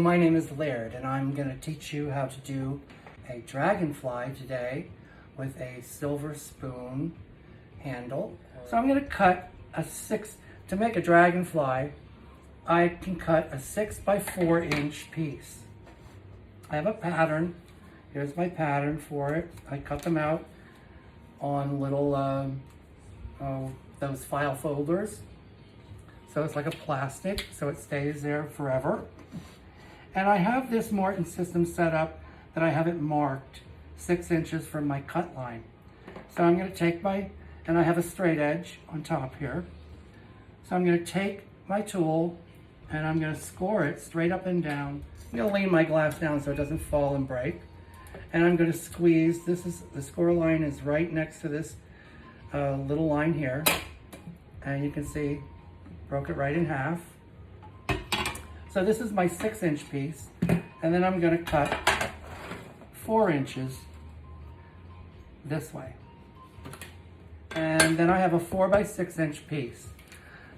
my name is Laird, and I'm going to teach you how to do a dragonfly today with a silver spoon handle. So I'm going to cut to make a dragonfly, I can cut a 6 by 4 inch piece. I have a pattern. Here's my pattern for it. I cut them out on little, those file folders. So it's like a plastic, so it stays there forever. And I have this Martin system set up that I have it marked 6 inches from my cut line. So I'm going to take and I have a straight edge on top here. So I'm going to take my tool and I'm going to score it straight up and down. I'm going to lean my glass down so it doesn't fall and break. And I'm going to squeeze. The score line is right next to this little line here. And you can see, broke it right in half. So this is my 6 inch piece. And then I'm going to cut 4 inches this way. And then I have a 4 by 6 inch piece.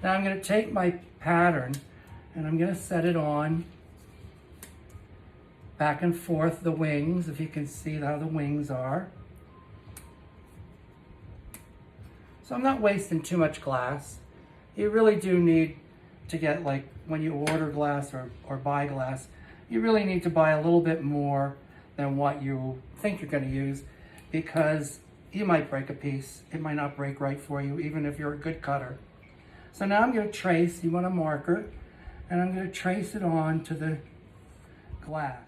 Now I'm going to take my pattern and I'm going to set it on back and forth the wings, if you can see how the wings are. So I'm not wasting too much glass. You really do need to get, like when you order glass or buy glass, you really need to buy a little bit more than what you think you're going to use, because you might break a piece. It might not break right for you, even if you're a good cutter. So now I'm going to trace, you want a marker, and I'm going to trace it on to the glass.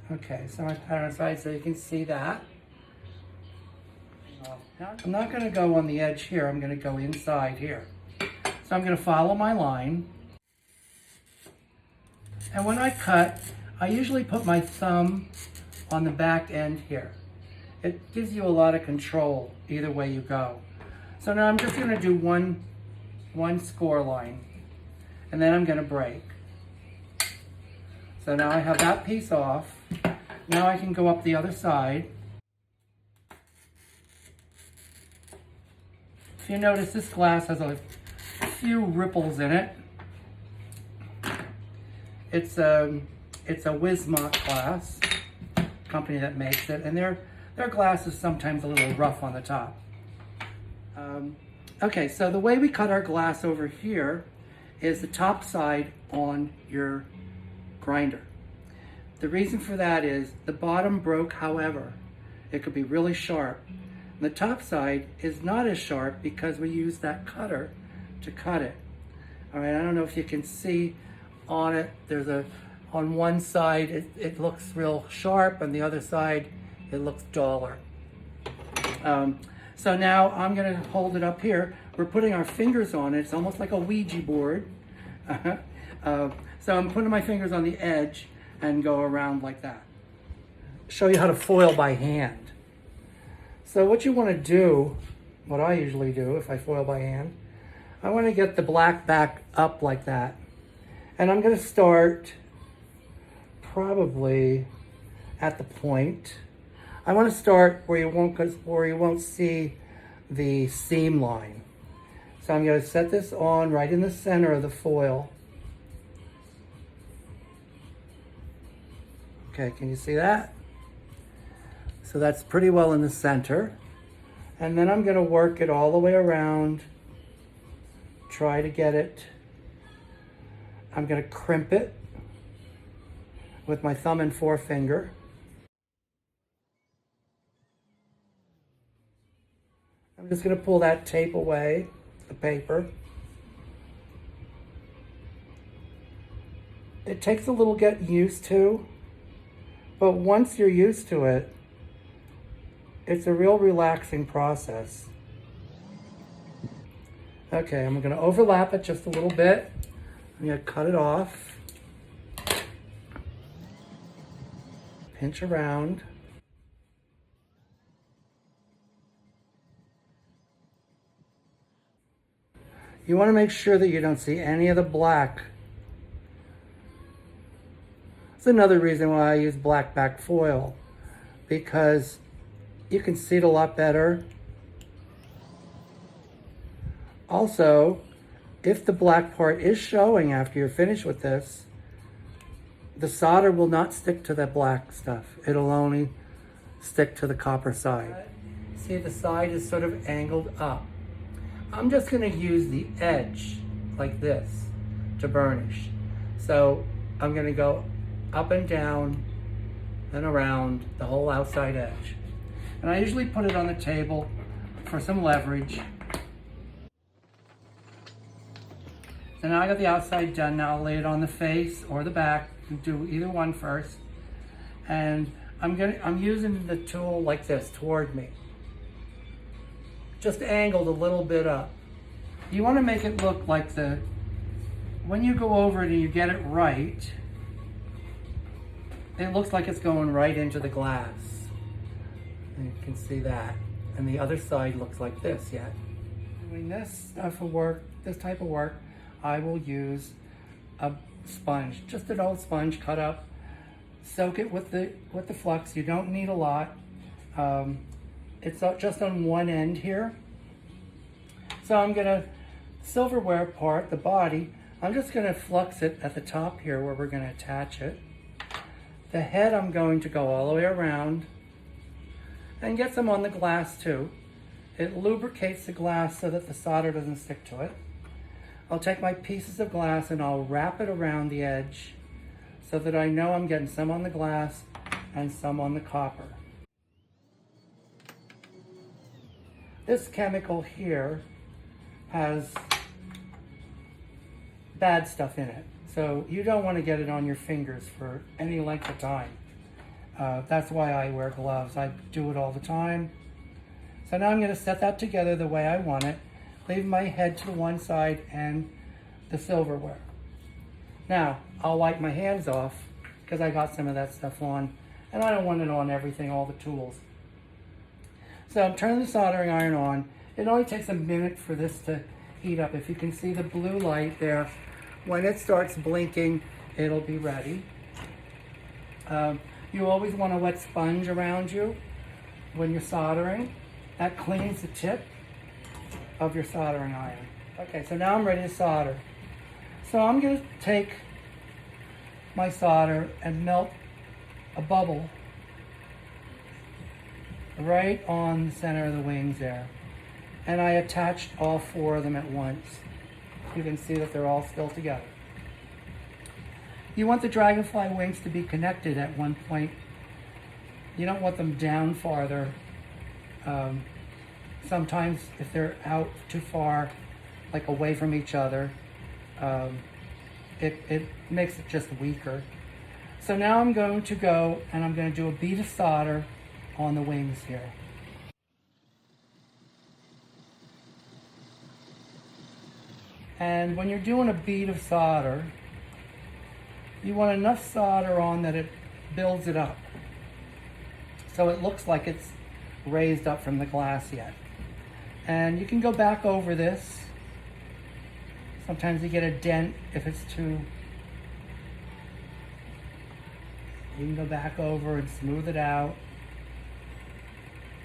Okay, so my pattern side, so you can see that. I'm not going to go on the edge here, I'm going to go inside here. So I'm going to follow my line. And when I cut, I usually put my thumb on the back end here. It gives you a lot of control either way you go. So now I'm just going to do one score line, and then I'm going to break. So now I have that piece off. Now I can go up the other side. If you notice, this glass has a few ripples in it. It's a Wismont glass, company that makes it, and their glass is sometimes a little rough on the top. Okay, so the way we cut our glass over here is the top side on your grinder. The reason for that is the bottom broke, however, it could be really sharp. And the top side is not as sharp because we use that cutter to cut it. All right, I don't know if you can see on it, on one side it looks real sharp, and the other side it looks duller. So now I'm going to hold it up here. We're putting our fingers on it. It's almost like a Ouija board. So I'm putting my fingers on the edge and go around like that. Show you how to foil by hand. So what you want to do, what I usually do if I foil by hand, I want to get the black back up like that. And I'm going to start probably at the point. I want to start where you won't see the seam line. So I'm going to set this on right in the center of the foil. Okay, can you see that? So that's pretty well in the center. And then I'm going to work it all the way around. Try to get it. I'm going to crimp it with my thumb and forefinger. I'm just going to pull that tape away, the paper. It takes a little getting used to, but once you're used to it, it's a real relaxing process. Okay, I'm going to overlap it just a little bit. I'm going to cut it off. Pinch around. You want to make sure that you don't see any of the black. It's another reason why I use black back foil, because you can see it a lot better. Also, if the black part is showing after you're finished with this, the solder will not stick to that black stuff. It'll only stick to the copper side. See, the side is sort of angled up. I'm just gonna use the edge like this to burnish. So I'm gonna go up and down and around the whole outside edge. And I usually put it on the table for some leverage. So now I got the outside done. Now I'll lay it on the face or the back. You do either one first. And I'm using the tool like this toward me. Just angled a little bit up. You want to make it look like when you go over it and you get it right, it looks like it's going right into the glass. And you can see that. And the other side looks like this yet. Doing this type of work, I will use a sponge, just an old sponge cut up. Soak it with the flux. You don't need a lot. It's just on one end here. So I'm gonna silverware part, the body, I'm just gonna flux it at the top here where we're gonna attach it. The head I'm going to go all the way around and get some on the glass too. It lubricates the glass so that the solder doesn't stick to it. I'll take my pieces of glass and I'll wrap it around the edge so that I know I'm getting some on the glass and some on the copper. This chemical here has bad stuff in it, so you don't want to get it on your fingers for any length of time. That's why I wear gloves. I do it all the time. So now I'm going to set that together the way I want it. Leave my head to one side and the silverware. Now, I'll wipe my hands off because I got some of that stuff on, and I don't want it on everything, all the tools. So I'm turning the soldering iron on. It only takes a minute for this to heat up. If you can see the blue light there, when it starts blinking, it'll be ready. You always want a wet sponge around you when you're soldering. That cleans the tip of your soldering iron. Okay, so now I'm ready to solder. So I'm going to take my solder and melt a bubble right on the center of the wings there. And I attached all four of them at once. You can see that they're all still together. You want the dragonfly wings to be connected at one point. You don't want them down farther. Sometimes if they're out too far, like away from each other, it makes it just weaker. So now I'm going to go and I'm going to do a bead of solder on the wings here. And when you're doing a bead of solder, you want enough solder on that it builds it up. So it looks like it's raised up from the glass yet. And you can go back over this. Sometimes you get a dent if it's too... You can go back over and smooth it out.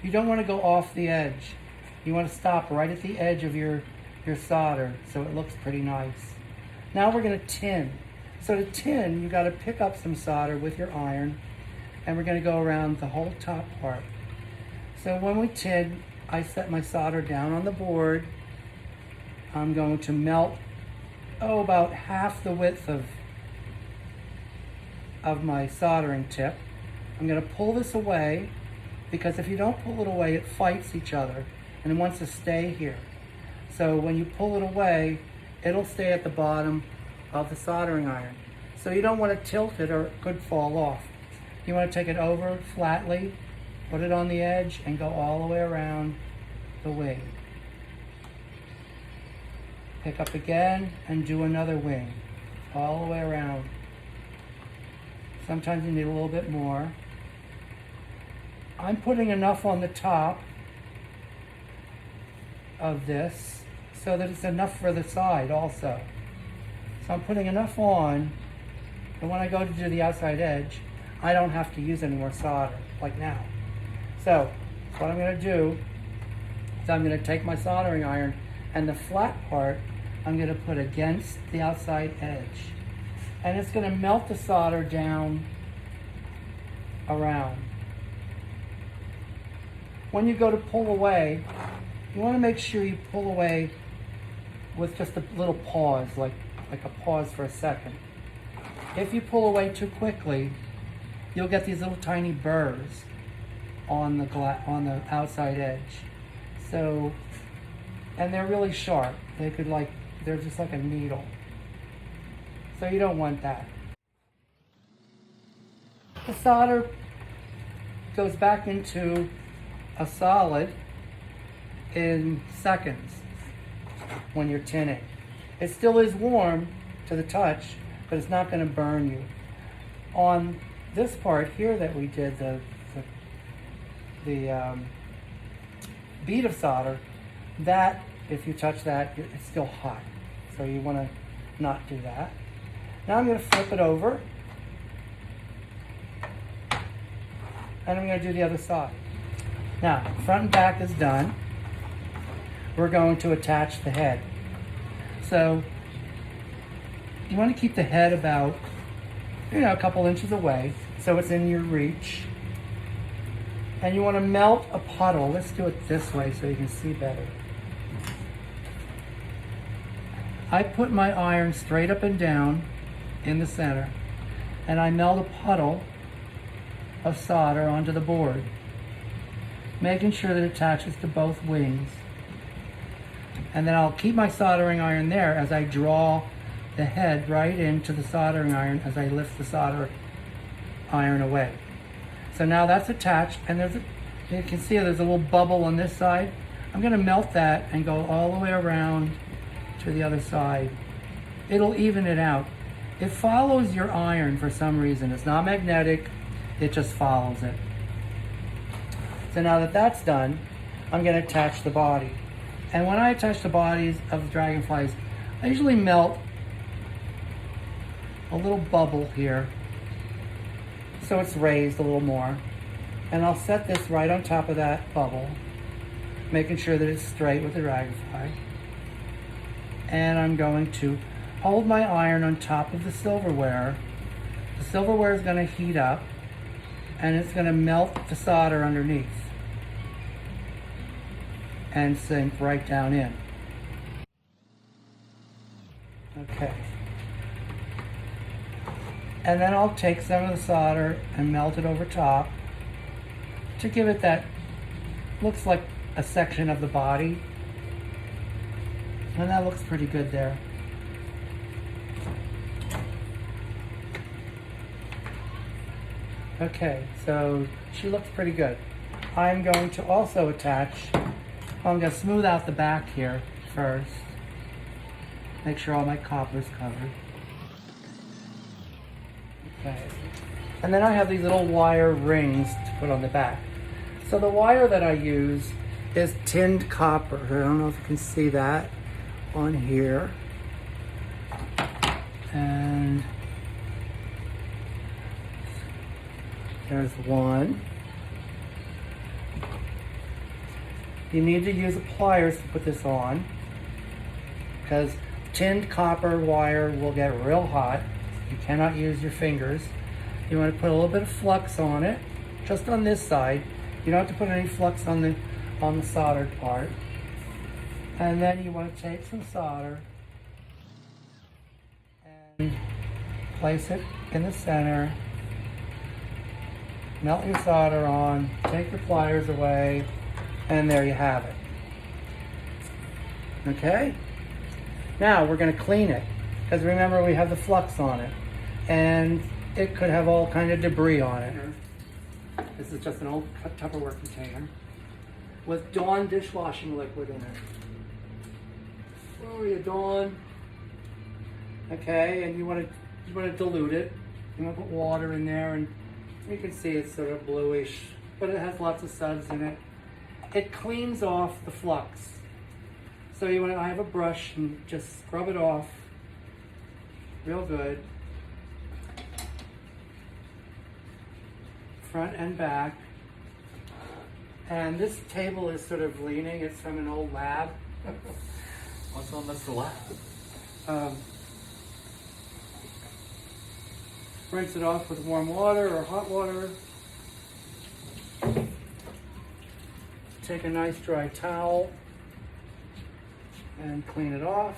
You don't want to go off the edge. You want to stop right at the edge of your solder so it looks pretty nice. Now we're going to tin. So to tin, you got to pick up some solder with your iron, and we're going to go around the whole top part. So when we tin, I set my solder down on the board. I'm going to melt, about half the width of my soldering tip. I'm going to pull this away, because if you don't pull it away, it fights each other, and it wants to stay here. So when you pull it away, it'll stay at the bottom of the soldering iron. So you don't want to tilt it or it could fall off. You want to take it over flatly, put it on the edge, and go all the way around the wing. Pick up again and do another wing, all the way around. Sometimes you need a little bit more. I'm putting enough on the top of this so that it's enough for the side also. So I'm putting enough on, And when I go to do the outside edge, I don't have to use any more solder, like now. So, what I'm gonna do is I'm gonna take my soldering iron and the flat part I'm gonna put against the outside edge. And it's gonna melt the solder down around. When you go to pull away, you wanna make sure you pull away with just a little pause, like a pause for a second. If you pull away too quickly, you'll get these little tiny burrs on the outside edge. So, and they're really sharp. They're just like a needle. So you don't want that. The solder goes back into a solid in seconds when you're tinning. It still is warm to the touch, but it's not going to burn you. On this part here that we did, the bead of solder, that if you touch that, it's still hot. So you want to not do that. Now I'm going to flip it over, and I'm going to do the other side. Now, front and back is done. We're going to attach the head. So you want to keep the head about, a couple inches away so it's in your reach. And you want to melt a puddle. Let's do it this way so you can see better. I put my iron straight up and down in the center, and I melt a puddle of solder onto the board, making sure that it attaches to both wings. And then I'll keep my soldering iron there as I draw the head right into the soldering iron as I lift the solder iron away. So now that's attached, and you can see there's a little bubble on this side. I'm going to melt that and go all the way around to the other side. It'll even it out. It follows your iron for some reason. It's not magnetic, it just follows it. So now that that's done, I'm going to attach the body. And when I attach the bodies of the dragonflies, I usually melt a little bubble here so it's raised a little more. And I'll set this right on top of that bubble, making sure that it's straight with the dragonfly. And I'm going to hold my iron on top of the silverware. The silverware is going to heat up, and it's going to melt the solder underneath and sink right down in. Okay. And then I'll take some of the solder and melt it over top to give it that, looks like a section of the body. And that looks pretty good there. Okay, so she looks pretty good. I'm going to also attach, I'm going to smooth out the back here first. Make sure all my copper's covered. Okay. And then I have these little wire rings to put on the back. So the wire that I use is tinned copper. I don't know if you can see that on here. And there's one. You need to use pliers to put this on, because tinned copper wire will get real hot. You cannot use your fingers. You want to put a little bit of flux on it, just on this side. You don't have to put any flux on the soldered part. And then you want to take some solder and place it in the center. Melt your solder on, take your pliers away, and there you have it. Okay? Now we're going to clean it, because remember we have the flux on it, and it could have all kind of debris on it. This is just an old Tupperware container with Dawn dishwashing liquid in it. Oh, you Dawn. Okay, and you want to dilute it. You want to put water in there, and you can see it's sort of bluish, but it has lots of suds in it. It cleans off the flux. So I have a brush and just scrub it off real good. front and back. And this table is sort of leaning. It's from an old lab. What's on this lab? Rinse it off with warm water or hot water. Take a nice dry towel and clean it off.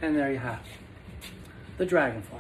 And there you have the Dragonfly.